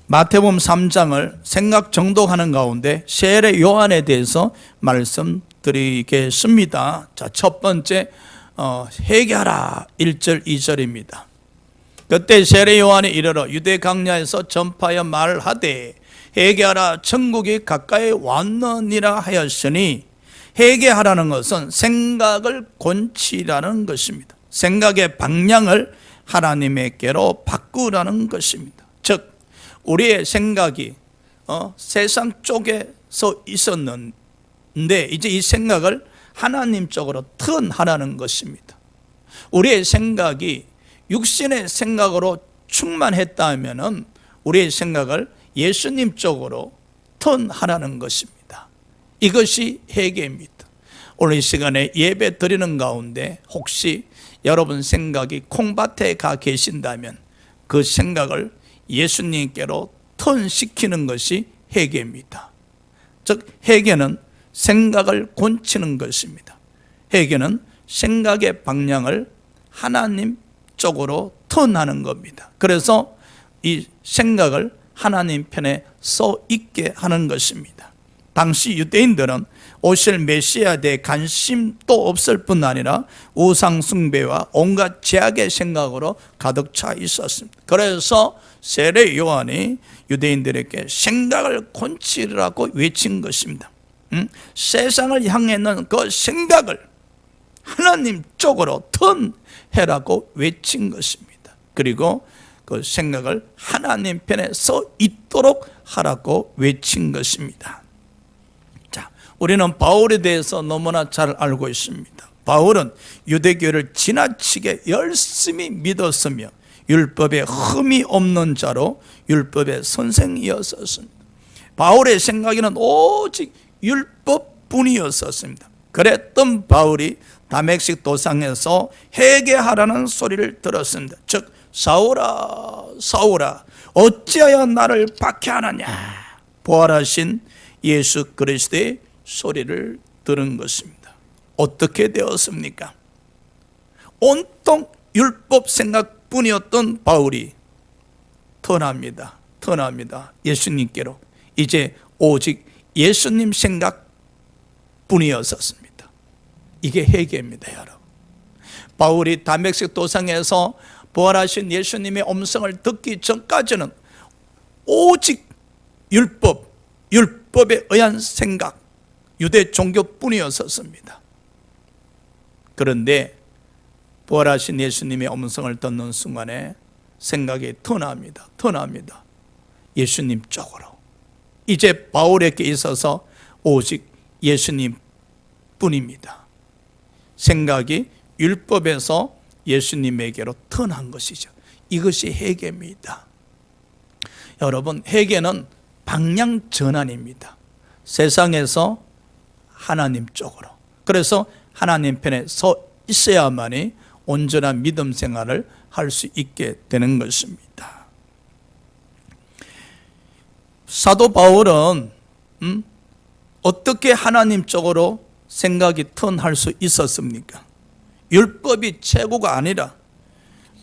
마태복음 3장을 생각 정독하는 가운데 세례 요한에 대해서 말씀드리겠습니다. 자, 첫 번째 회개하라 1절 2절입니다. 그때 세례 요한이 이르러 유대 강야에서 전파하여 말하되 회개하라 천국이 가까이 왔느니라 하였으니, 회개하라는 것은 생각을 곤치라는 것입니다. 생각의 방향을 하나님께로 바꾸라는 것입니다. 즉 우리의 생각이 세상 쪽에서 있었는데 이제 이 생각을 하나님 쪽으로 턴하라는 것입니다. 우리의 생각이 육신의 생각으로 충만했다면 우리의 생각을 예수님 쪽으로 턴하라는 것입니다. 이것이 회개입니다. 오늘 이 시간에 예배 드리는 가운데 혹시 여러분 생각이 콩밭에 가 계신다면 그 생각을 예수님께로 턴시키는 것이 회개입니다. 즉 회개는 생각을 곤치는 것입니다. 회개는 생각의 방향을 하나님 쪽으로 턴하는 겁니다. 그래서 이 생각을 하나님 편에 서 있게 하는 것입니다. 당시 유대인들은 오실 메시아에 대해 관심도 없을 뿐 아니라 우상 숭배와 온갖 죄악의 생각으로 가득 차 있었습니다. 그래서 세례 요한이 유대인들에게 생각을 곤치라고 외친 것입니다. 세상을 향해 있는 그 생각을 하나님 쪽으로 턴해라고 외친 것입니다. 그리고 그 생각을 하나님 편에 서 있도록 하라고 외친 것입니다. 자, 우리는 바울에 대해서 너무나 잘 알고 있습니다. 바울은 유대교를 지나치게 열심히 믿었으며 율법에 흠이 없는 자로 율법의 선생이었습니다. 바울의 생각에는 오직 율법뿐이었습니다. 그랬던 바울이 다메섹 도상에서 회개하라는 소리를 들었습니다. 즉 사울아 사울아 어찌하여 나를 박해하느냐, 부활하신 예수 그리스도의 소리를 들은 것입니다. 어떻게 되었습니까? 온통 율법 생각뿐이었던 바울이 턴합니다. 예수님께로. 이제 오직 예수님 생각뿐이었습니다. 이게 회개입니다, 여러분. 바울이 다메섹 도상에서 부활하신 예수님의 음성을 듣기 전까지는 오직 율법에 의한 생각, 유대 종교뿐이었습니다. 그런데 부활하신 예수님의 음성을 듣는 순간에 생각이 턴합니다. 예수님 쪽으로. 이제 바울에게 있어서 오직 예수님 뿐입니다. 생각이 율법에서 예수님에게로 턴한 것이죠. 이것이 회개입니다. 여러분, 회개는 방향 전환입니다. 세상에서 하나님 쪽으로. 그래서 하나님 편에 서 있어야만이 온전한 믿음 생활을 할 수 있게 되는 것입니다. 사도 바울은 어떻게 하나님 쪽으로 생각이 턴할 수 있었습니까? 율법이 최고가 아니라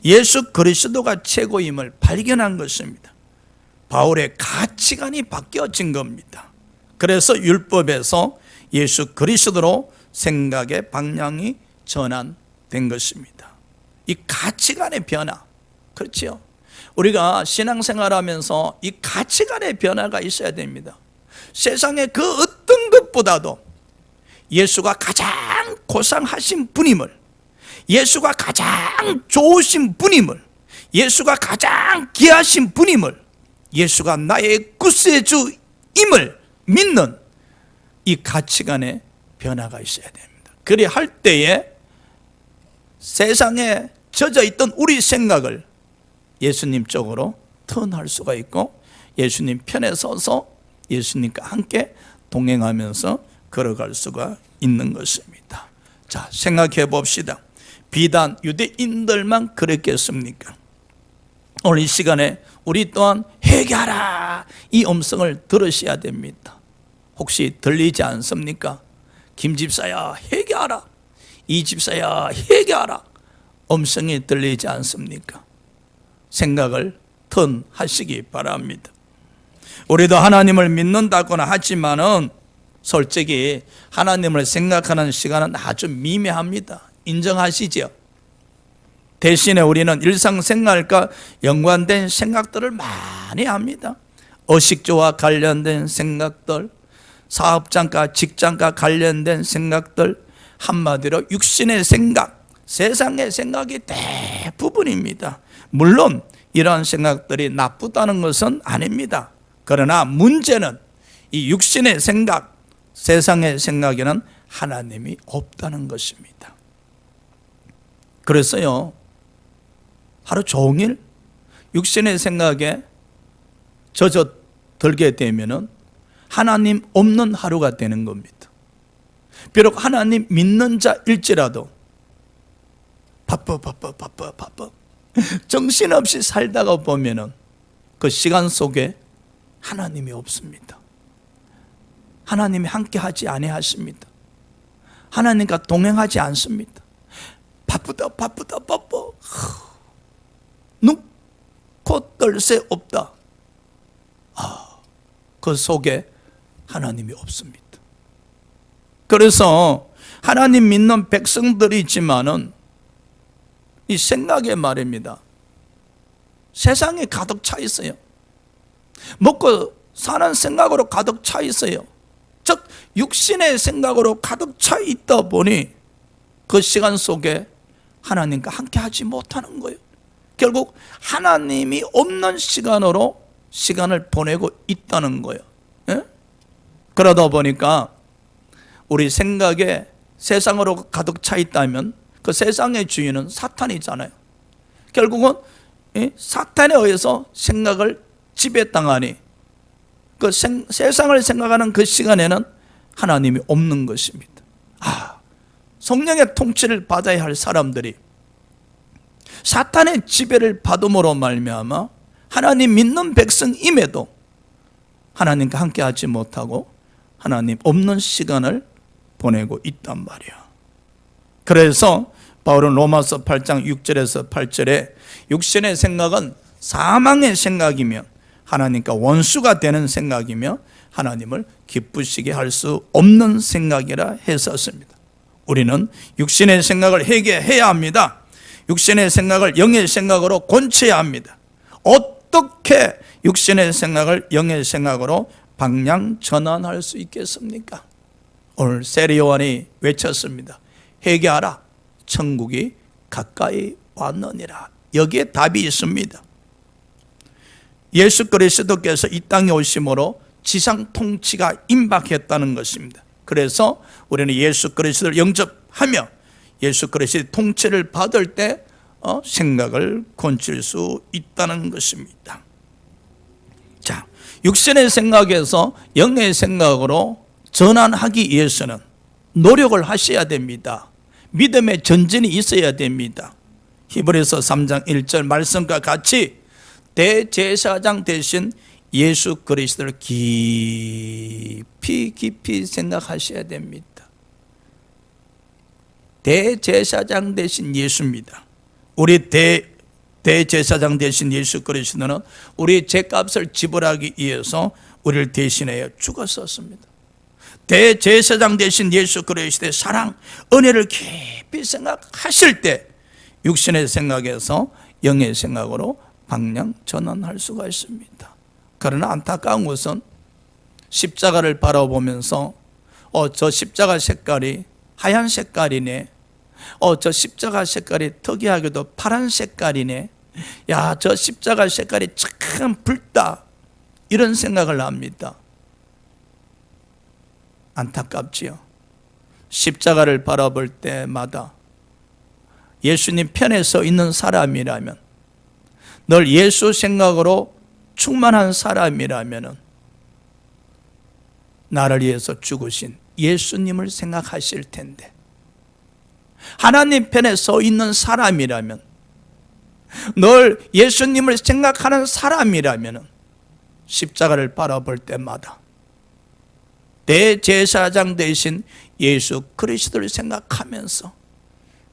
예수 그리스도가 최고임을 발견한 것입니다. 바울의 가치관이 바뀌어진 겁니다. 그래서 율법에서 예수 그리스도로 생각의 방향이 전환된 것입니다. 이 가치관의 변화, 그렇죠? 우리가 신앙생활하면서 이 가치관의 변화가 있어야 됩니다. 세상의 그 어떤 것보다도 예수가 가장 고상하신 분임을, 예수가 가장 좋으신 분임을, 예수가 가장 귀하신 분임을, 예수가 나의 구세주임을 믿는 이 가치관의 변화가 있어야 됩니다. 그리 할 때에 세상에 젖어 있던 우리 생각을 예수님 쪽으로 턴할 수가 있고 예수님 편에 서서 예수님과 함께 동행하면서 걸어갈 수가 있는 것입니다. 자, 생각해 봅시다. 비단 유대인들만 그랬겠습니까? 오늘 이 시간에 우리 또한 회개하라, 이 음성을 들으셔야 됩니다. 혹시 들리지 않습니까? 김 집사야 회개하라, 이 집사야 회개하라, 음성이 들리지 않습니까? 생각을 턴하시기 바랍니다. 우리도 하나님을 믿는다거나 하지만은 솔직히 하나님을 생각하는 시간은 아주 미미합니다. 인정하시죠? 대신에 우리는 일상생활과 연관된 생각들을 많이 합니다. 의식주와 관련된 생각들, 사업장과 직장과 관련된 생각들, 한마디로 육신의 생각, 세상의 생각이 대부분입니다. 물론 이러한 생각들이 나쁘다는 것은 아닙니다. 그러나 문제는 이 육신의 생각, 세상의 생각에는 하나님이 없다는 것입니다. 그래서요, 하루 종일 육신의 생각에 젖어들게 되면은 하나님 없는 하루가 되는 겁니다. 비록 하나님 믿는 자일지라도 바빠 정신없이 살다가 보면은 그 시간 속에 하나님이 없습니다. 하나님이 함께하지 아니하십니다. 하나님과 동행하지 않습니다. 바쁘다 눈코 뜰 새 없다. 그 속에 하나님이 없습니다. 그래서 하나님 믿는 백성들이지만은 이 생각에 말입니다. 세상에 가득 차 있어요. 먹고 사는 생각으로 가득 차 있어요. 즉 육신의 생각으로 가득 차 있다 보니 그 시간 속에 하나님과 함께 하지 못하는 거예요. 결국 하나님이 없는 시간으로 시간을 보내고 있다는 거예요. 예? 그러다 보니까 우리 생각에 세상으로 가득 차 있다면 그 세상의 주인은 사탄이잖아요. 결국은 사탄에 의해서 생각을 지배당하니 그 세상을 생각하는 그 시간에는 하나님이 없는 것입니다. 성령의 통치를 받아야 할 사람들이 사탄의 지배를 받음으로 말미암아 하나님 믿는 백성임에도 하나님과 함께하지 못하고 하나님 없는 시간을 보내고 있단 말이야. 그래서 바울은 로마서 8장 6절에서 8절에 육신의 생각은 사망의 생각이며 하나님과 원수가 되는 생각이며 하나님을 기쁘시게 할 수 없는 생각이라 했었습니다. 우리는 육신의 생각을 회개해야 합니다. 육신의 생각을 영의 생각으로 고쳐야 합니다. 어떻게 육신의 생각을 영의 생각으로 방향 전환할 수 있겠습니까? 오늘 세리요한이 외쳤습니다. 회개하라, 천국이 가까이 왔느니라. 여기에 답이 있습니다. 예수 그리스도께서 이 땅에 오심으로 지상 통치가 임박했다는 것입니다. 그래서 우리는 예수 그리스도를 영접하며 예수 그리스도의 통치를 받을 때 생각을 고칠 수 있다는 것입니다. 자, 육신의 생각에서 영의 생각으로 전환하기 위해서는 노력을 하셔야 됩니다. 믿음의 전진이 있어야 됩니다. 히브리서 3장 1절 말씀과 같이 대제사장 되신 예수 그리스도를 깊이 생각하셔야 됩니다. 대제사장 되신 예수입니다. 우리 대제사장 되신 예수 그리스도는 우리 죄값을 지불하기 위해서 우리를 대신하여 죽었었습니다. 대제사장 되신 예수 그리스도의 사랑, 은혜를 깊이 생각하실 때 육신의 생각에서 영의 생각으로 방향 전환할 수가 있습니다. 그러나 안타까운 것은 십자가를 바라보면서 저 십자가 색깔이 하얀 색깔이네. 저 십자가 색깔이 특이하게도 파란 색깔이네. 야, 저 십자가 색깔이 참 붉다. 이런 생각을 합니다. 안타깝지요. 십자가를 바라볼 때마다 예수님 편에 서 있는 사람이라면, 늘 예수 생각으로 충만한 사람이라면 나를 위해서 죽으신 예수님을 생각하실 텐데, 하나님 편에 서 있는 사람이라면, 늘 예수님을 생각하는 사람이라면 십자가를 바라볼 때마다 대제사장 되신 예수 그리스도를 생각하면서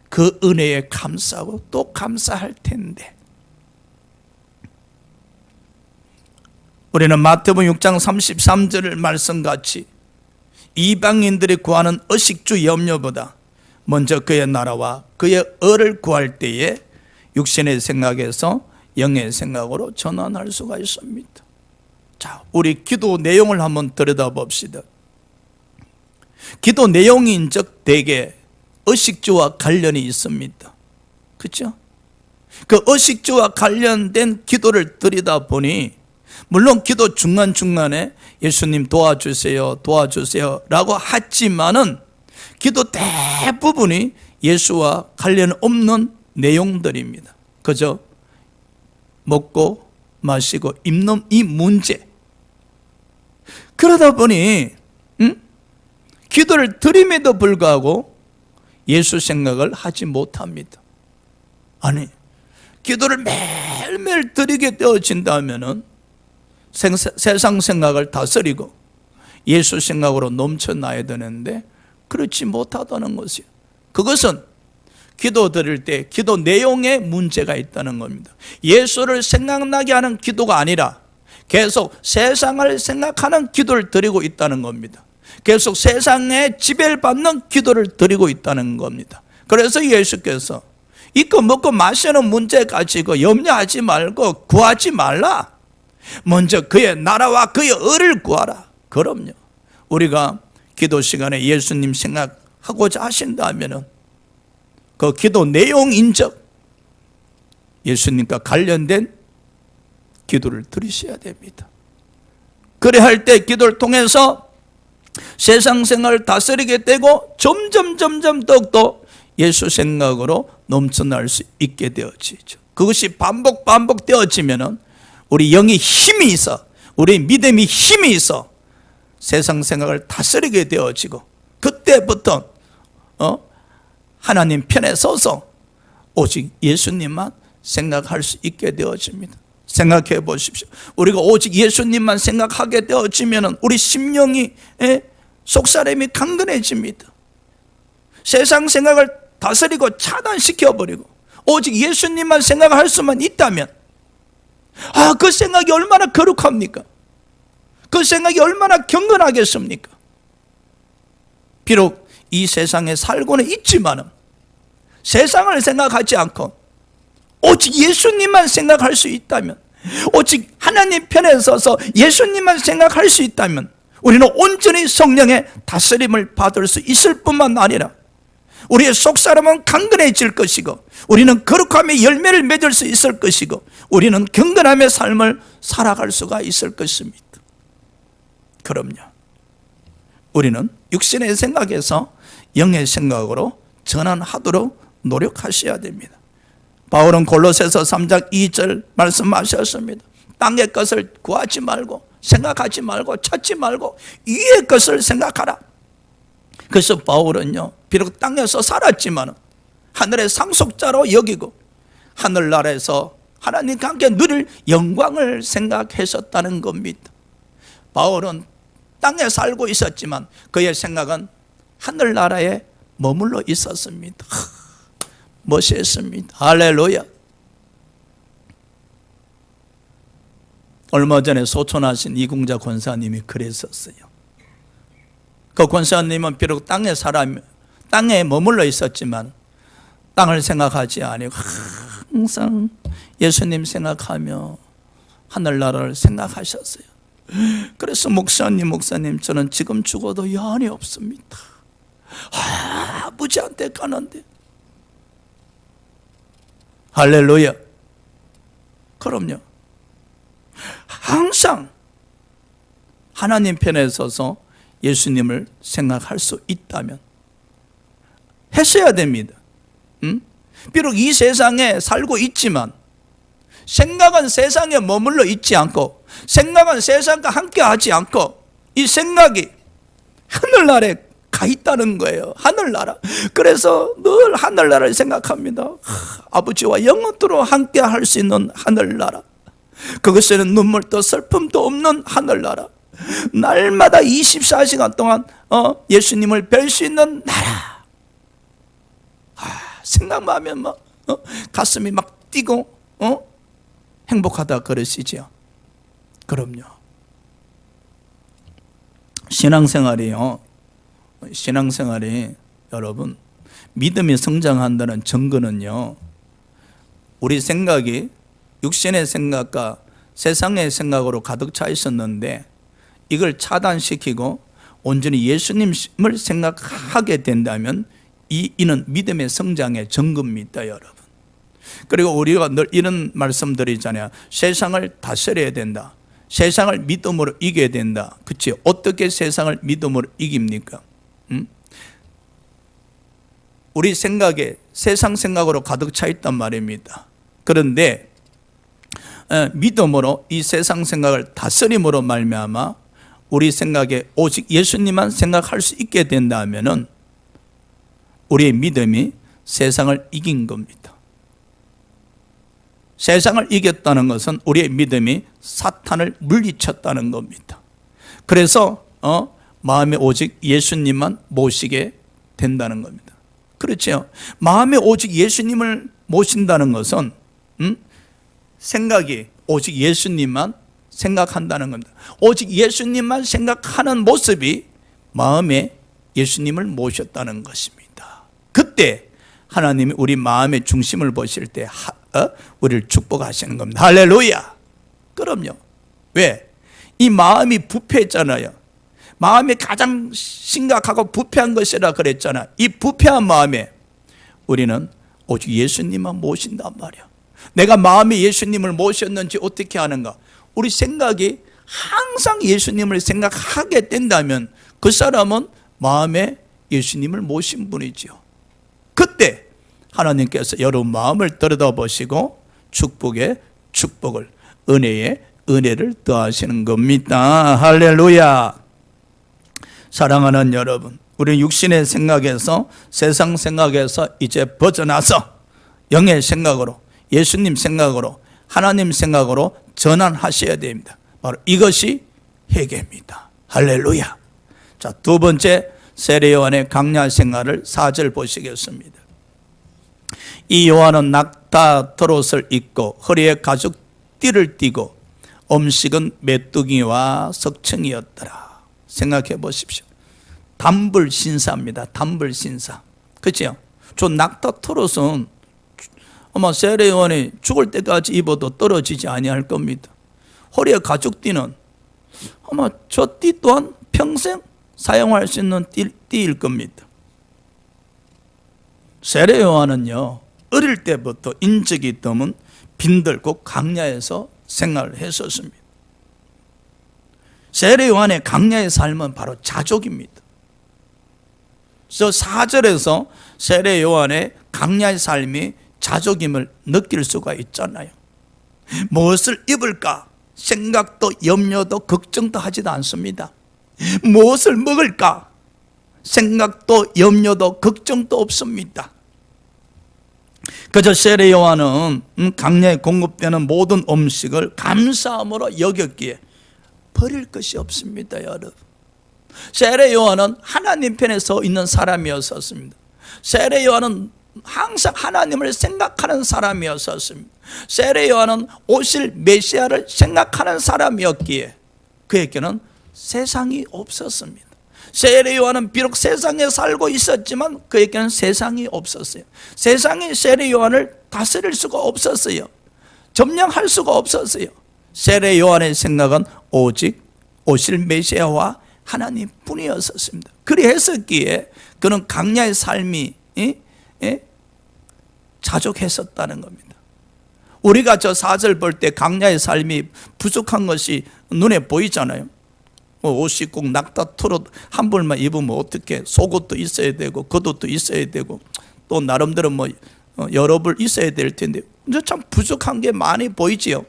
그 은혜에 감사하고 또 감사할 텐데, 우리는 마태복음 6장 33절 말씀같이 이방인들이 구하는 의식주 염려보다 먼저 그의 나라와 그의 의를 구할 때에 육신의 생각에서 영의 생각으로 전환할 수가 있습니다. 자, 우리 기도 내용을 한번 들여다봅시다. 기도 내용인즉 대개 의식주와 관련이 있습니다. 그렇죠? 그 의식주와 관련된 기도를 드리다 보니 물론 기도 중간중간에 예수님 도와주세요 라고 하지만은 기도 대부분이 예수와 관련 없는 내용들입니다. 그저 먹고 마시고 입는 이 문제. 그러다 보니 기도를 드림에도 불구하고 예수 생각을 하지 못합니다. 아니, 기도를 매일매일 드리게 되어진다면은 세상 생각을 다스리고 예수 생각으로 넘쳐나야 되는데 그렇지 못하다는 것이에요. 그것은 기도 드릴 때 기도 내용에 문제가 있다는 겁니다. 예수를 생각나게 하는 기도가 아니라 계속 세상을 생각하는 기도를 드리고 있다는 겁니다. 계속 세상에 지배를 받는 기도를 드리고 있다는 겁니다. 그래서 예수께서 이거 먹고 마시는 문제 가지고 염려하지 말고 구하지 말라. 먼저 그의 나라와 그의 의를 구하라. 그럼요. 우리가 기도 시간에 예수님 생각하고자 하신다면은 그 기도 내용인적 예수님과 관련된 기도를 드리셔야 됩니다. 그래 할 때 기도를 통해서 세상 생활을 다스리게 되고 점점 더욱더 예수 생각으로 넘쳐날 수 있게 되어지죠. 그것이 반복되어지면은 우리 영이 힘이 있어, 우리 믿음이 힘이 있어 세상 생각을 다스리게 되어지고 그때부터 하나님 편에 서서 오직 예수님만 생각할 수 있게 되어집니다. 생각해 보십시오. 우리가 오직 예수님만 생각하게 되어지면 우리 심령이 속사람이 강건해집니다. 세상 생각을 다스리고 차단시켜버리고 오직 예수님만 생각할 수만 있다면 그 생각이 얼마나 거룩합니까? 그 생각이 얼마나 경건하겠습니까? 비록 이 세상에 살고는 있지만 세상을 생각하지 않고 오직 예수님만 생각할 수 있다면, 오직 하나님 편에 서서 예수님만 생각할 수 있다면 우리는 온전히 성령의 다스림을 받을 수 있을 뿐만 아니라 우리의 속사람은 강건해질 것이고 우리는 거룩함의 열매를 맺을 수 있을 것이고 우리는 경건함의 삶을 살아갈 수가 있을 것입니다. 그럼요. 우리는 육신의 생각에서 영의 생각으로 전환하도록 노력하셔야 됩니다. 바울은 골로새서 3장 2절 말씀하셨습니다. 땅의 것을 구하지 말고 생각하지 말고 찾지 말고 위의 것을 생각하라. 그래서 바울은요, 비록 땅에서 살았지만 하늘의 상속자로 여기고 하늘나라에서 하나님과 함께 누릴 영광을 생각했었다는 겁니다. 바울은 땅에 살고 있었지만 그의 생각은 하늘나라에 머물러 있었습니다. 멋있습니다. 할렐루야. 얼마 전에 소천하신 이궁자 권사님이 그랬었어요. 그 권사님은 비록 땅에 머물러 있었지만 땅을 생각하지 아니고 항상 예수님 생각하며 하늘나라를 생각하셨어요. 그래서 목사님 저는 지금 죽어도 여한이 없습니다. 아버지한테 가는데. 할렐루야. 그럼요. 항상 하나님 편에 서서 예수님을 생각할 수 있다면 했어야 됩니다. 비록 이 세상에 살고 있지만 생각은 세상에 머물러 있지 않고 생각은 세상과 함께 하지 않고 이 생각이 하늘나라에 가 있다는 거예요. 하늘나라. 그래서 늘 하늘나라를 생각합니다. 아버지와 영원토록 함께 할 수 있는 하늘나라. 그것에는 눈물도 슬픔도 없는 하늘나라. 날마다 24시간 동안 예수님을 뵐 수 있는 나라. 생각만 하면 막 가슴이 막 뛰고 행복하다 그러시죠. 그럼요. 신앙생활이 여러분, 믿음이 성장한다는 증거는요, 우리 생각이 육신의 생각과 세상의 생각으로 가득 차 있었는데 이걸 차단시키고 온전히 예수님을 생각하게 된다면 이는 믿음의 성장의 증거입니다, 여러분. 그리고 우리가 늘 이런 말씀드리잖아요. 세상을 다스려야 된다. 세상을 믿음으로 이겨야 된다. 그치? 어떻게 세상을 믿음으로 이깁니까? 우리 생각에 세상 생각으로 가득 차 있단 말입니다. 그런데 믿음으로 이 세상 생각을 다스림으로 말미암아 우리 생각에 오직 예수님만 생각할 수 있게 된다면은 우리의 믿음이 세상을 이긴 겁니다. 세상을 이겼다는 것은 우리의 믿음이 사탄을 물리쳤다는 겁니다. 그래서 마음에 오직 예수님만 모시게 된다는 겁니다. 그렇죠? 마음에 오직 예수님을 모신다는 것은 생각이 오직 예수님만 생각한다는 겁니다. 오직 예수님만 생각하는 모습이 마음에 예수님을 모셨다는 것입니다. 그때 하나님이 우리 마음의 중심을 보실 때 우리를 축복하시는 겁니다. 할렐루야. 그럼요. 왜? 이 마음이 부패했잖아요. 마음이 가장 심각하고 부패한 것이라 그랬잖아. 이 부패한 마음에 우리는 오직 예수님만 모신단 말이야. 내가 마음에 예수님을 모셨는지 어떻게 하는가? 우리 생각이 항상 예수님을 생각하게 된다면 그 사람은 마음에 예수님을 모신 분이죠. 그때 하나님께서 여러분 마음을 들여다보시고 축복에 축복을, 은혜에 은혜를 더하시는 겁니다. 할렐루야. 사랑하는 여러분, 우리 육신의 생각에서, 세상 생각에서 이제 벗어나서 영의 생각으로, 예수님 생각으로, 하나님 생각으로 전환하셔야 됩니다. 바로 이것이 회개입니다. 할렐루야. 자, 두 번째, 세례 요한의 강야 생활을 4절 보시겠습니다. 이 요한은 낙타 털옷을 입고 허리에 가죽띠를 띠고 음식은 메뚜기와 석청이었더라. 생각해 보십시오. 단불신사입니다. 단불신사. 그렇죠? 저 낙타 털옷은 아마 세례 요한이 죽을 때까지 입어도 떨어지지 아니할 겁니다. 허리에 가죽띠는 아마 저 띠 또한 평생 사용할 수 있는 띠일 겁니다. 세례 요한은요, 어릴 때부터 인적이 드문 빈들고 강야에서 생활을 했었습니다. 세례 요한의 강야의 삶은 바로 자족입니다. 그래서 4절에서 세례 요한의 강야의 삶이 자족임을 느낄 수가 있잖아요. 무엇을 입을까 생각도 염려도 걱정도 하지도 않습니다. 무엇을 먹을까 생각도 염려도 걱정도 없습니다. 그저 세례 요한은 강야에 공급되는 모든 음식을 감사함으로 여겼기에 버릴 것이 없습니다. 여러분, 세례 요한은 하나님 편에 서 있는 사람이었습니다. 세례 요한은 항상 하나님을 생각하는 사람이었습니다. 세례 요한은 오실 메시아를 생각하는 사람이었기에 그에게는 세상이 없었습니다. 세례 요한은 비록 세상에 살고 있었지만 그에게는 세상이 없었어요. 세상이 세례 요한을 다스릴 수가 없었어요. 점령할 수가 없었어요. 세례 요한의 생각은 오직 오실 메시아와 하나님 뿐이었습니다. 그리했었기에 그는 강야의 삶이 자족했었다는 겁니다. 우리가 저 4절 볼 때 강야의 삶이 부족한 것이 눈에 보이잖아요. 옷이 꼭 낙타 털옷 한 벌만 입으면 어떻게, 속옷도 있어야 되고 겉옷도 있어야 되고 또 나름대로 여러 벌 있어야 될 텐데 참 부족한 게 많이 보이지요.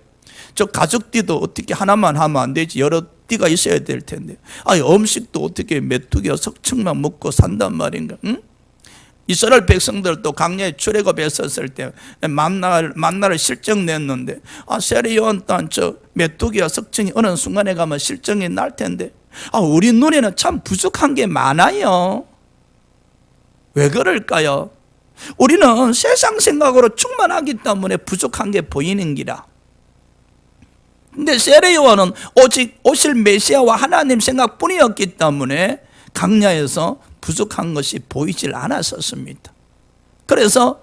저 가죽띠도 어떻게 하나만 하면 안 되지, 여러 띠가 있어야 될 텐데, 음식도 어떻게 메뚜기와 석청만 먹고 산단 말인가? 응? 이스라엘 백성들도 강야에 출애굽했었을 때 만나를 실정 냈는데 세례 요한 또한 저 메뚜기와 석청이 어느 순간에 가면 실정이 날 텐데 우리 눈에는 참 부족한 게 많아요. 왜 그럴까요? 우리는 세상 생각으로 충만하기 때문에 부족한 게 보이는 기라. 근데 세례 요한은 오직 오실 메시아와 하나님 생각뿐이었기 때문에 강야에서 부족한 것이 보이질 않았었습니다. 그래서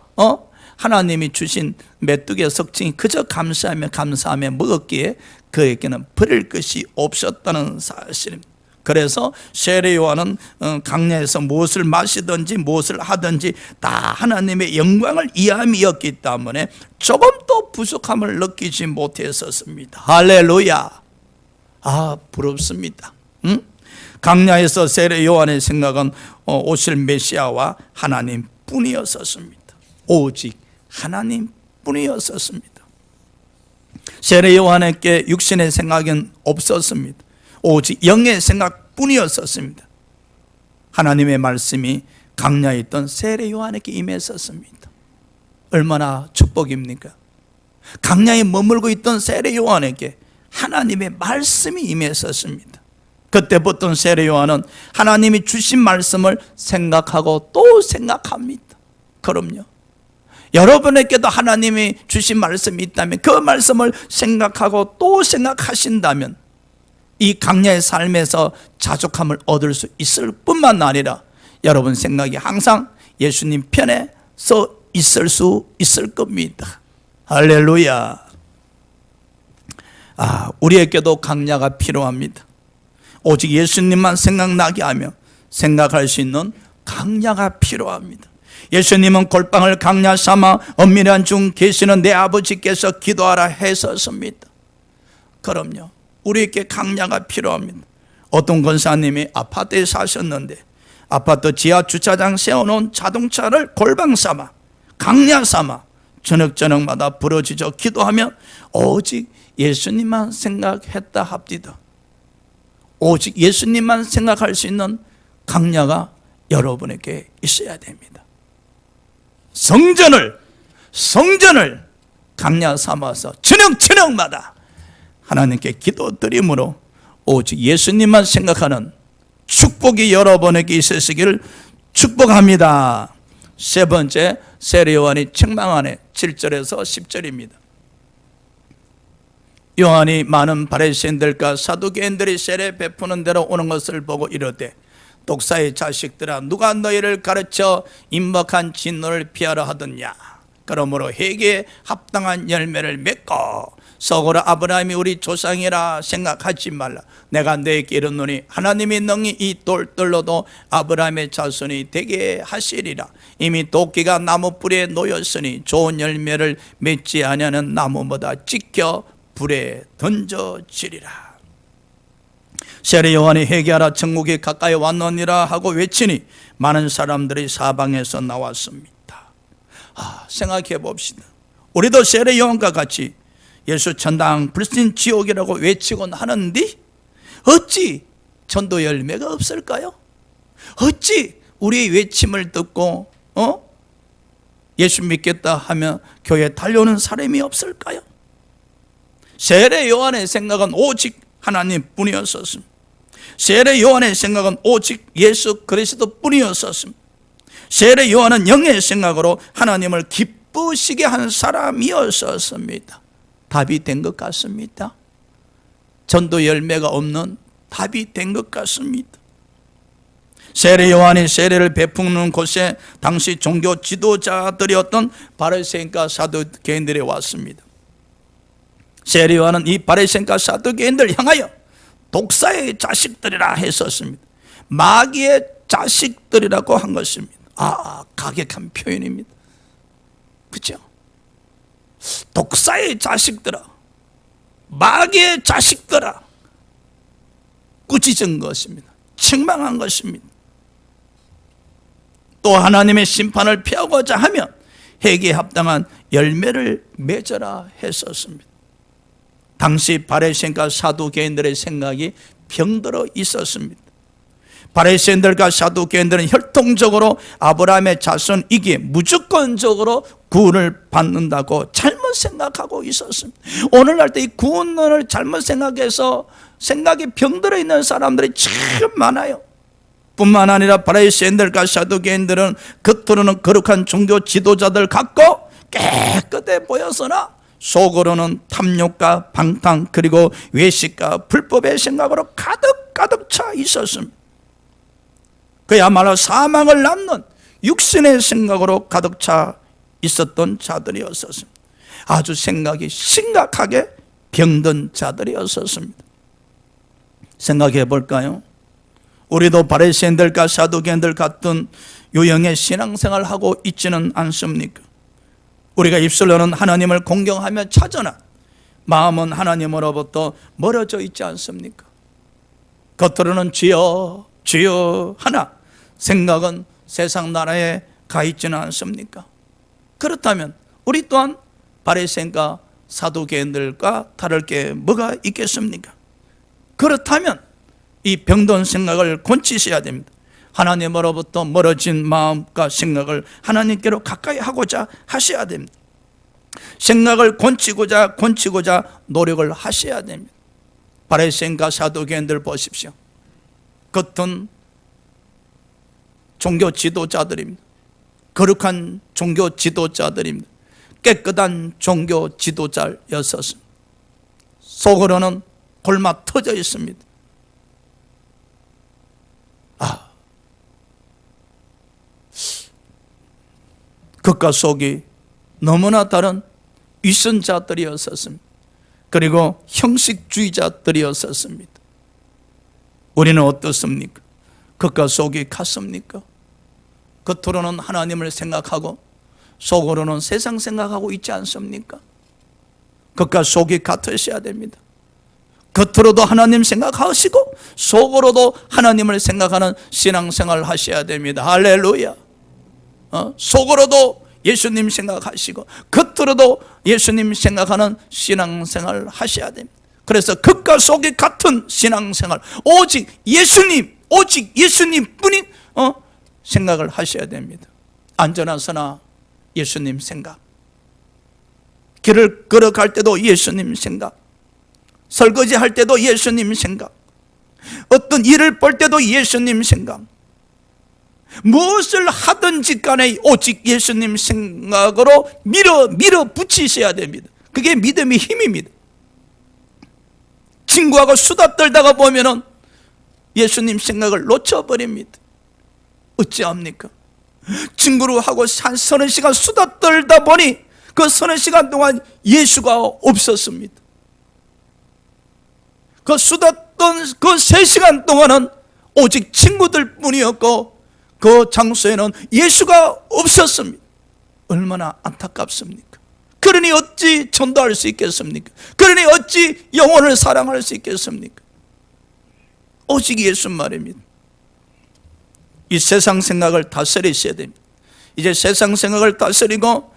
하나님이 주신 메뚜기의 석증이 그저 감사하며 먹었기에 그에게는 버릴 것이 없었다는 사실입니다. 그래서 세례 요한은 강야에서 무엇을 마시든지 무엇을 하든지 다 하나님의 영광을 이함이었기 때문에 조금도 부족함을 느끼지 못했었습니다. 할렐루야. 부럽습니다. 강야에서 세례 요한의 생각은 오실 메시아와 하나님 뿐이었었습니다. 오직 하나님 뿐이었었습니다. 세례 요한에게 육신의 생각은 없었습니다. 오직 영의 생각뿐이었었습니다. 하나님의 말씀이 강야에 있던 세례 요한에게 임했었습니다. 얼마나 축복입니까? 강야에 머물고 있던 세례 요한에게 하나님의 말씀이 임했었습니다. 그때부터 세례 요한은 하나님이 주신 말씀을 생각하고 또 생각합니다. 그럼요. 여러분에게도 하나님이 주신 말씀이 있다면 그 말씀을 생각하고 또 생각하신다면 이 강야의 삶에서 자족함을 얻을 수 있을 뿐만 아니라 여러분 생각이 항상 예수님 편에 서 있을 수 있을 겁니다. 할렐루야. 우리에게도 강야가 필요합니다. 오직 예수님만 생각나게 하며 생각할 수 있는 강야가 필요합니다. 예수님은 골방을 강야 삼아 엄밀한 중 계시는 내 아버지께서 기도하라 했었습니다. 그럼요. 우리에게 강야가 필요합니다. 어떤 권사님이 아파트에 사셨는데 아파트 지하 주차장 세워놓은 자동차를 골방 삼아 강야 삼아 저녁마다 부르짖어 기도하며 오직 예수님만 생각했다 합디다. 오직 예수님만 생각할 수 있는 강야가 여러분에게 있어야 됩니다. 성전을 강야 삼아서 저녁마다 하나님께 기도드림으로 오직 예수님만 생각하는 축복이 여러분에게 있으시기를 축복합니다. 세 번째, 세례 요한이 책망 안에 7절에서 10절입니다. 요한이 많은 바리새인들과 사두개인들이 세례 베푸는 대로 오는 것을 보고 이르되 독사의 자식들아 누가 너희를 가르쳐 임박한 진노를 피하려 하더냐. 그러므로 회개에 합당한 열매를 맺고 속으로 아브라함이 우리 조상이라 생각하지 말라. 내가 너에게 이르노니 하나님이 능히 이 돌들로도 아브라함의 자손이 되게 하시리라. 이미 도끼가 나무 뿌리에 놓였으니 좋은 열매를 맺지 아니하는 나무보다 찢겨 불에 던져지리라. 세례 요한이 회개하라 천국이 가까이 왔느니라 하고 외치니 많은 사람들이 사방에서 나왔습니다. 생각해 봅시다. 우리도 세례 요한과 같이 예수 천당 불신 지옥이라고 외치곤 하는데 어찌 전도 열매가 없을까요? 어찌 우리의 외침을 듣고 예수 믿겠다 하며 교회에 달려오는 사람이 없을까요? 세례 요한의 생각은 오직 하나님 뿐이었었습니다. 세례 요한의 생각은 오직 예수 그리스도 뿐이었었습니다. 세례 요한은 영의 생각으로 하나님을 기쁘시게 한 사람이었었습니다. 답이 된 것 같습니다. 전도 열매가 없는 답이 된 것 같습니다. 세례 요한이 세례를 베푸는 곳에 당시 종교 지도자들이었던 바리새인과 사두개인들이 왔습니다. 세례 요한은 이 바리새인과 사두개인들을 향하여 독사의 자식들이라 했었습니다. 마귀의 자식들이라고 한 것입니다. 가격한 표현입니다. 그렇죠? 독사의 자식들아, 마귀의 자식들아, 꾸짖은 것입니다. 책망한 것입니다. 또 하나님의 심판을 피하고자 하면 회개에 합당한 열매를 맺어라 했었습니다. 당시 바리새인과 사두개인들의 생각이 병들어 있었습니다. 바리새인들과 사두개인들은 혈통적으로 아브라함의 자손이기에 무조건적으로 구원을 받는다고 잘못 생각하고 있었습니다. 오늘날 때 이 구원을 잘못 생각해서 생각이 병들어 있는 사람들이 참 많아요. 뿐만 아니라 바리새인들과 사두개인들은 겉으로는 거룩한 종교 지도자들 같고 깨끗해 보였으나 속으로는 탐욕과 방탕 그리고 외식과 불법의 생각으로 가득 차 있었습니다. 그야말로 사망을 낳는 육신의 생각으로 가득 차 있었던 자들이었습니다. 아주 생각이 심각하게 병든 자들이었습니다. 생각해 볼까요? 우리도 바리새인들과 사두개인들 같은 유형의 신앙생활을 하고 있지는 않습니까? 우리가 입술로는 하나님을 공경하며 찾으나 마음은 하나님으로부터 멀어져 있지 않습니까? 겉으로는 주여 주여 하나 생각은 세상 나라에 가 있지는 않습니까? 그렇다면 우리 또한 바리새인과 사두개인들과 다를 게 뭐가 있겠습니까? 그렇다면 이 병든 생각을 고치셔야 됩니다. 하나님으로부터 멀어진 마음과 생각을 하나님께로 가까이 하고자 하셔야 됩니다. 생각을 고치고자 노력을 하셔야 됩니다. 바리새인과 사두개인들 보십시오. 겉은 종교 지도자들입니다. 거룩한 종교 지도자들입니다. 깨끗한 종교 지도자였었습니다. 속으로는 골마 터져 있습니다. 겉과 속이 너무나 다른 위선자들이었습니다. 그리고 형식주의자들이었습니다. 우리는 어떻습니까? 겉과 속이 같습니까? 겉으로는 하나님을 생각하고 속으로는 세상 생각하고 있지 않습니까? 겉과 속이 같으셔야 됩니다. 겉으로도 하나님 생각하시고 속으로도 하나님을 생각하는 신앙생활을 하셔야 됩니다. 할렐루야. 속으로도 예수님 생각하시고 겉으로도 예수님 생각하는 신앙생활을 하셔야 됩니다. 그래서 겉과 속이 같은 신앙생활, 오직 예수님 뿐인 생각을 하셔야 됩니다. 안전하서나 예수님 생각, 길을 걸어갈 때도 예수님 생각, 설거지할 때도 예수님 생각, 어떤 일을 볼 때도 예수님 생각, 무엇을 하든지 간에 오직 예수님 생각으로 밀어붙이셔야 됩니다. 그게 믿음의 힘입니다. 친구하고 수다 떨다가 보면은 예수님 생각을 놓쳐버립니다. 어찌합니까? 친구하고 한 서너 시간 수다 떨다 보니 그 서너 시간 동안 예수가 없었습니다. 그 수다 떤 그 3시간 동안은 오직 친구들 뿐이었고 그 장소에는 예수가 없었습니다. 얼마나 안타깝습니까? 그러니 어찌 전도할 수 있겠습니까? 그러니 어찌 영혼을 사랑할 수 있겠습니까? 오직 예수 말입니다. 이 세상 생각을 다스리셔야 됩니다. 이제 세상 생각을 다스리고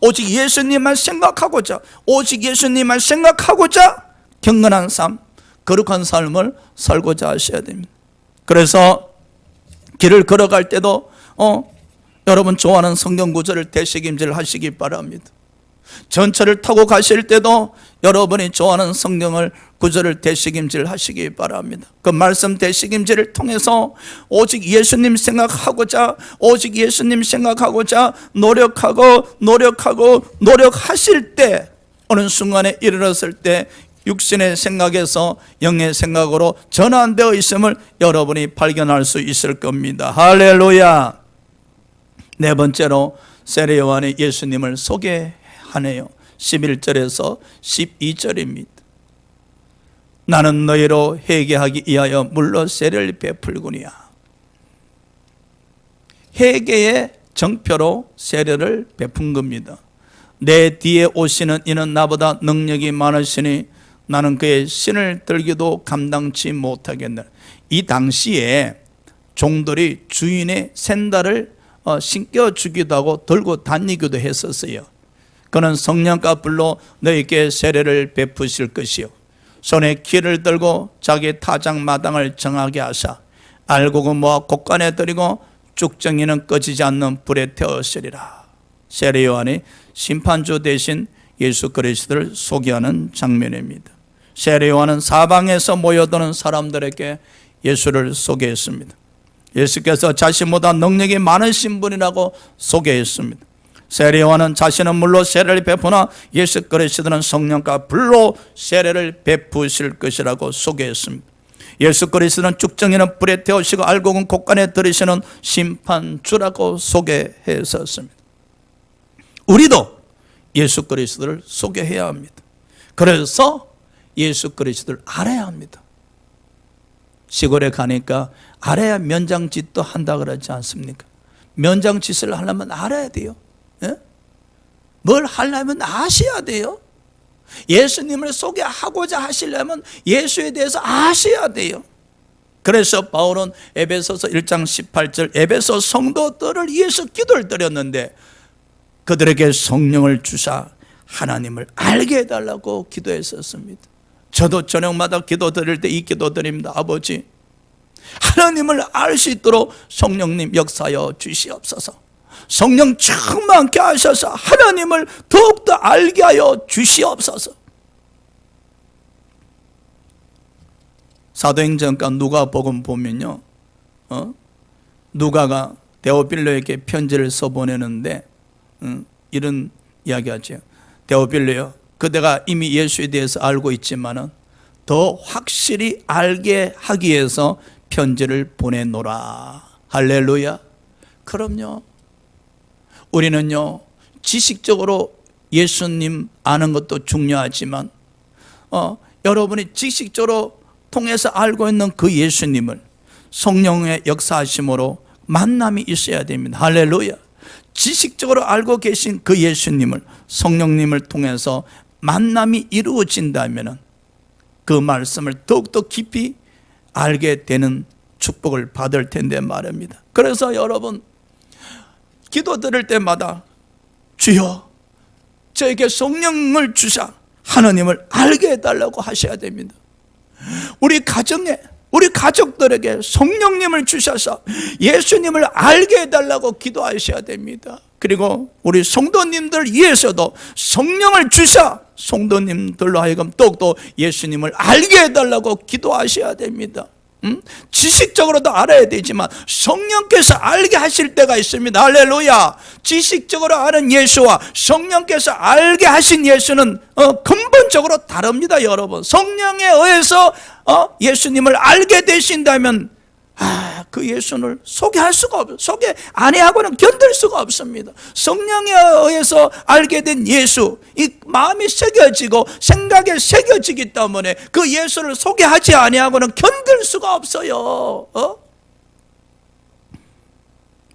오직 예수님만 생각하고자, 오직 예수님만 생각하고자 경건한 삶, 거룩한 삶을 살고자 하셔야 됩니다. 그래서 길을 걸어갈 때도 여러분 좋아하는 성경 구절을 되새김질 하시기 바랍니다. 전철을 타고 가실 때도 여러분이 좋아하는 성경을 구절을 되새김질 하시기 바랍니다. 그 말씀 되새김질을 통해서 오직 예수님 생각하고자, 오직 예수님 생각하고자 노력하실 때 어느 순간에 이르렀을 때 육신의 생각에서 영의 생각으로 전환되어 있음을 여러분이 발견할 수 있을 겁니다. 할렐루야. 네 번째로 세례 요한이 예수님을 소개하네요. 11절에서 12절입니다. 나는 너희로 회개하기 위하여 물로 세례를 베풀구니와. 회개의 정표로 세례를 베푼 겁니다. 내 뒤에 오시는 이는 나보다 능력이 많으시니 나는 그의 신을 들기도 감당치 못하겠네. 이 당시에 종들이 주인의 샌달을 신겨주기도 하고 들고 다니기도 했었어요. 그는 성령과 불로 너희에게 세례를 베푸실 것이요 손에 키를 들고 자기 타작 마당을 정하게 하사 알곡은 모아 곡간에 들이고 쭉정이는 꺼지지 않는 불에 태우시리라. 세례 요한이 심판주 대신 예수 그리스도를 소개하는 장면입니다. 세례 요한은 사방에서 모여드는 사람들에게 예수를 소개했습니다. 예수께서 자신보다 능력이 많으신 분이라고 소개했습니다. 세례 요한은 자신은 물로 세례를 베푸나 예수 그리스도는 성령과 불로 세례를 베푸실 것이라고 소개했습니다. 예수 그리스도는 죽정에는 불에 태우시고 알곡은 곳간에 들이시는 심판주라고 소개했었습니다. 우리도 예수 그리스도를 소개해야 합니다. 그래서 예수 그리스도를 알아야 합니다. 시골에 가니까 알아야 면장짓도 한다 그러지 않습니까? 면장짓을 하려면 알아야 돼요. 예? 뭘 하려면 아셔야 돼요. 예수님을 소개하고자 하시려면 예수에 대해서 아셔야 돼요. 그래서 바울은 에베소서 1장 18절 에베소 성도들을 위해서 기도를 드렸는데 그들에게 성령을 주사 하나님을 알게 해달라고 기도했었습니다. 저도 저녁마다 기도 드릴 때 이 기도 드립니다. 아버지, 하나님을 알 수 있도록 성령님 역사하여 주시옵소서. 성령 충만케 하셔서 하나님을 더욱더 알게 하여 주시옵소서. 사도행전과 누가복음 보면요, 누가가 데오빌로에게 편지를 써보내는데 이런 이야기하죠. 데오빌로요, 그대가 이미 예수에 대해서 알고 있지만은 더 확실히 알게 하기 위해서 편지를 보내노라. 할렐루야. 그럼요. 우리는요, 지식적으로 예수님 아는 것도 중요하지만 여러분이 지식적으로 통해서 알고 있는 그 예수님을 성령의 역사하심으로 만남이 있어야 됩니다. 할렐루야. 지식적으로 알고 계신 그 예수님을 성령님을 통해서 만남이 이루어진다면 그 말씀을 더욱더 깊이 알게 되는 축복을 받을 텐데 말입니다. 그래서 여러분, 기도 드릴 때마다 주여 저에게 성령을 주사 하나님을 알게 해달라고 하셔야 됩니다. 우리 가정에, 우리 가족들에게 성령님을 주셔서 예수님을 알게 해달라고 기도하셔야 됩니다. 그리고 우리 성도님들 위해서도 성령을 주사 성도님들로 하여금 더욱더 예수님을 알게 해달라고 기도하셔야 됩니다. 지식적으로도 알아야 되지만 성령께서 알게 하실 때가 있습니다. 할렐루야. 지식적으로 아는 예수와 성령께서 알게 하신 예수는 근본적으로 다릅니다. 여러분, 성령에 의해서 예수님을 알게 되신다면 그 예수를 소개할 수가 없어요. 소개 안 해하고는 견딜 수가 없습니다. 성령에 의해서 알게 된 예수, 이 마음이 새겨지고 생각에 새겨지기 때문에 그 예수를 소개하지 아니하고는 견딜 수가 없어요.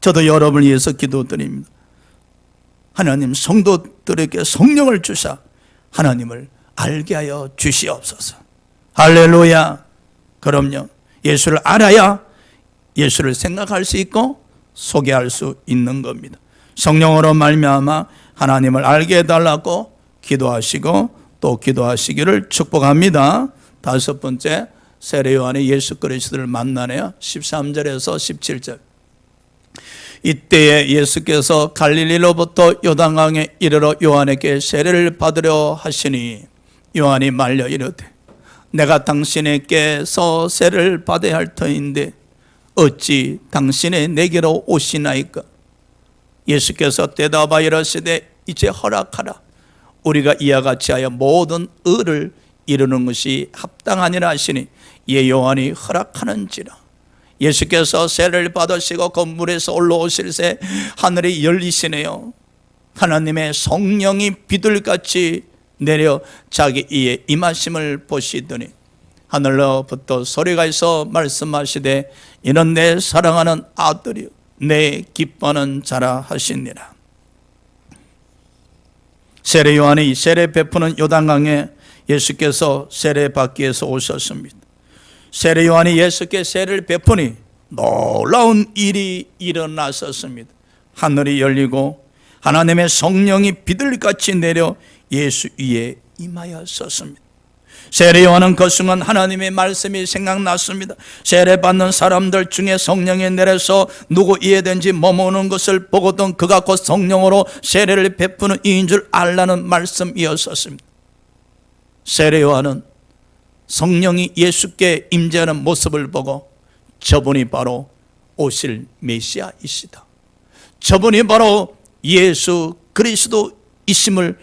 저도 여러분을 위해서 기도드립니다. 하나님, 성도들에게 성령을 주사 하나님을 알게 하여 주시옵소서. 할렐루야. 그럼요, 예수를 알아야 예수를 생각할 수 있고 소개할 수 있는 겁니다. 성령으로 말미암아 하나님을 알게 해달라고 기도하시고 또 기도하시기를 축복합니다. 다섯 번째, 세례 요한이 예수 그리스도를 만나네요. 13절에서 17절. 이때에 예수께서 갈릴리로부터 요단강에 이르러 요한에게 세례를 받으려 하시니 요한이 말려 이르되 내가 당신에게서 세례를 받아야 할 터인데 어찌 당신의 내게로 오시나이까? 예수께서 대답하여 이르시되 이제 허락하라. 우리가 이와 같이 하여 모든 의를 이루는 것이 합당하니라 하시니 예, 요한이 허락하는지라. 예수께서 세례를 받으시고 건물에서 올라오실새 하늘이 열리시네요. 하나님의 성령이 비둘같이 내려 자기 이에 임하심을 보시더니 하늘로부터 소리가 있어 말씀하시되 이는 내 사랑하는 아들이요 내 기뻐하는 자라 하시니라. 세례 요한이 세례 베푸는 요단강에 예수께서 세례 받기 위해서 오셨습니다. 세례 요한이 예수께 세례를 베푸니 놀라운 일이 일어났었습니다. 하늘이 열리고 하나님의 성령이 비둘기같이 내려 예수 위에 임하였었습니다. 세례 요한은 그 순간 하나님의 말씀이 생각났습니다. 세례 받는 사람들 중에 성령이 내려서 누구 이해된지 머무는 것을 보거든 그가 곧 성령으로 세례를 베푸는 이인 줄 알라는 말씀이었었습니다. 세례 요한은 성령이 예수께 임재하는 모습을 보고 저분이 바로 오실 메시아이시다, 저분이 바로 예수 그리스도이심을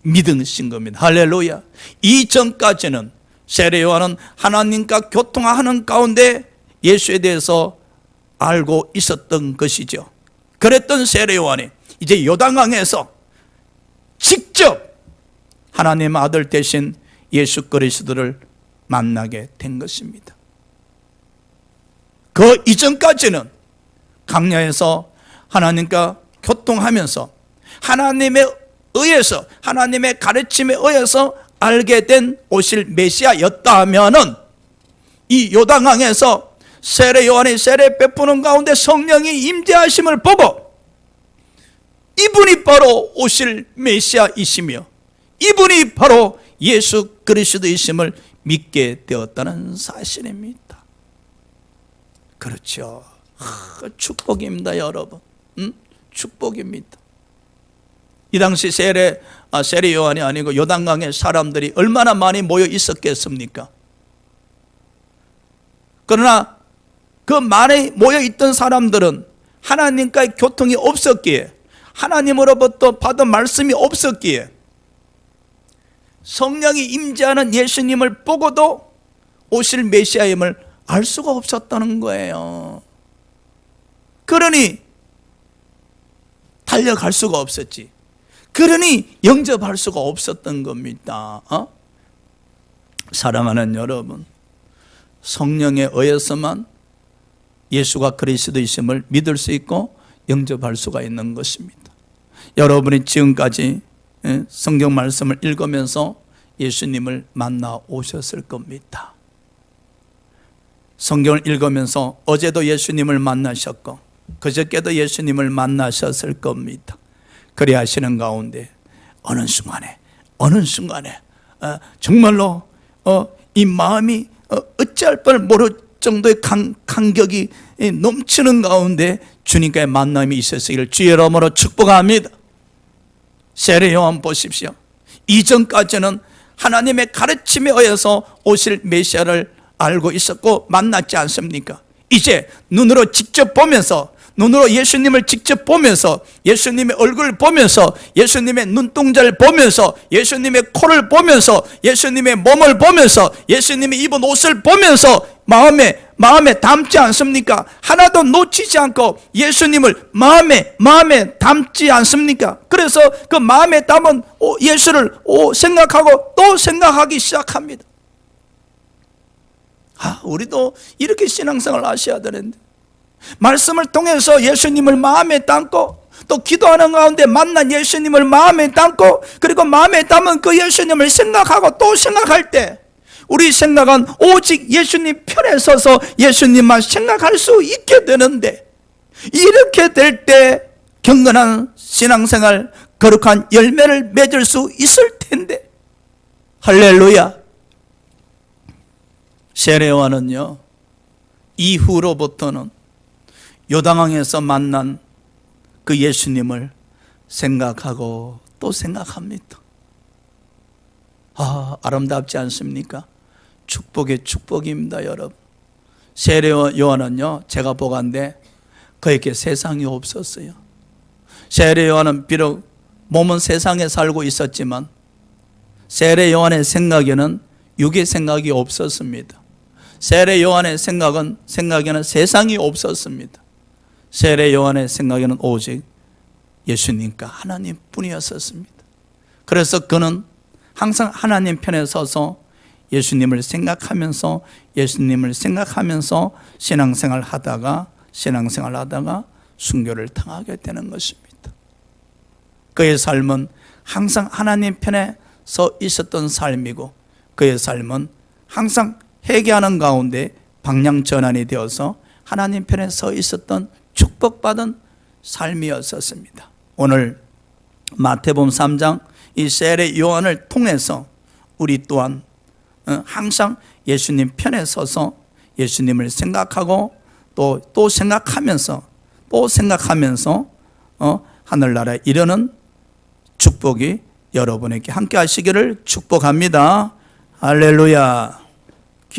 믿으신 겁니다. 할렐루야. 이전까지는 세례 요한은 하나님과 교통하는 가운데 예수에 대해서 알고 있었던 것이죠. 그랬던 세례 요한이 이제 요단강에서 직접 하나님의 아들 대신 예수 그리스도를 만나게 된 것입니다. 그 이전까지는 강야에서 하나님과 교통하면서 하나님에 의해서, 하나님의 가르침에 의해서 알게 된 오실 메시아였다 하면은 이 요단강에서 세례 요한이 세례 베푸는 가운데 성령이 임재하심을 보고 이분이 바로 오실 메시아이시며 이분이 바로 예수 그리스도이심을 믿게 되었다는 사실입니다. 그렇죠. 축복입니다, 여러분. 축복입니다. 이 당시 세례 요한이 아니고 요단강에 사람들이 얼마나 많이 모여 있었겠습니까? 그러나 그 많이 모여 있던 사람들은 하나님과의 교통이 없었기에, 하나님으로부터 받은 말씀이 없었기에 성령이 임재하는 예수님을 보고도 오실 메시아임을 알 수가 없었다는 거예요. 그러니 달려갈 수가 없었지. 그러니 영접할 수가 없었던 겁니다. 사랑하는 여러분, 성령에 의해서만 예수가 그리스도이심을 믿을 수 있고 영접할 수가 있는 것입니다. 여러분이 지금까지 성경 말씀을 읽으면서 예수님을 만나 오셨을 겁니다. 성경을 읽으면서 어제도 예수님을 만나셨고 그저께도 예수님을 만나셨을 겁니다. 그리 하시는 가운데 어느 순간에 정말로 이 마음이 어찌할 뻔 모를 정도의 감격이 넘치는 가운데 주님과의 만남이 있었기를 주의 이름으로 축복합니다. 세례 요한 보십시오. 이전까지는 하나님의 가르침에 의해서 오실 메시아를 알고 있었고 만났지 않습니까? 이제 눈으로 직접 보면서, 눈으로 예수님을 직접 보면서, 예수님의 얼굴을 보면서, 예수님의 눈동자를 보면서, 예수님의 코를 보면서, 예수님의 몸을 보면서, 예수님이 입은 옷을 보면서 마음에 담지 않습니까? 하나도 놓치지 않고 예수님을 마음에 담지 않습니까? 그래서 그 마음에 담은 예수를 생각하고 또 생각하기 시작합니다. 우리도 이렇게 신앙생활을 하셔야 되는데, 말씀을 통해서 예수님을 마음에 담고 또 기도하는 가운데 만난 예수님을 마음에 담고 그리고 마음에 담은 그 예수님을 생각하고 또 생각할 때 우리 생각은 오직 예수님 편에 서서 예수님만 생각할 수 있게 되는데, 이렇게 될 때 경건한 신앙생활, 거룩한 열매를 맺을 수 있을 텐데. 할렐루야. 세례 요한은요, 이후로부터는 요단강에서 만난 그 예수님을 생각하고 또 생각합니다. 아름답지 않습니까? 축복의 축복입니다, 여러분. 세례 요한은요, 제가 보건대 그에게 세상이 없었어요. 세례 요한은 비록 몸은 세상에 살고 있었지만 세례 요한의 생각에는 육의 생각이 없었습니다. 세례 요한의 생각에는 세상이 없었습니다. 세례 요한의 생각에는 오직 예수님과 하나님 뿐이었었습니다. 그래서 그는 항상 하나님 편에 서서 예수님을 생각하면서 신앙생활 하다가 순교를 당하게 되는 것입니다. 그의 삶은 항상 하나님 편에 서 있었던 삶이고, 그의 삶은 항상 회개하는 가운데 방향 전환이 되어서 하나님 편에 서 있었던 축복받은 삶이었었습니다. 오늘 마태복음 3장 이 세례 요한을 통해서 우리 또한 항상 예수님 편에 서서 예수님을 생각하고 또 생각하면서 하늘나라에 이르는 축복이 여러분에게 함께 하시기를 축복합니다. 할렐루야.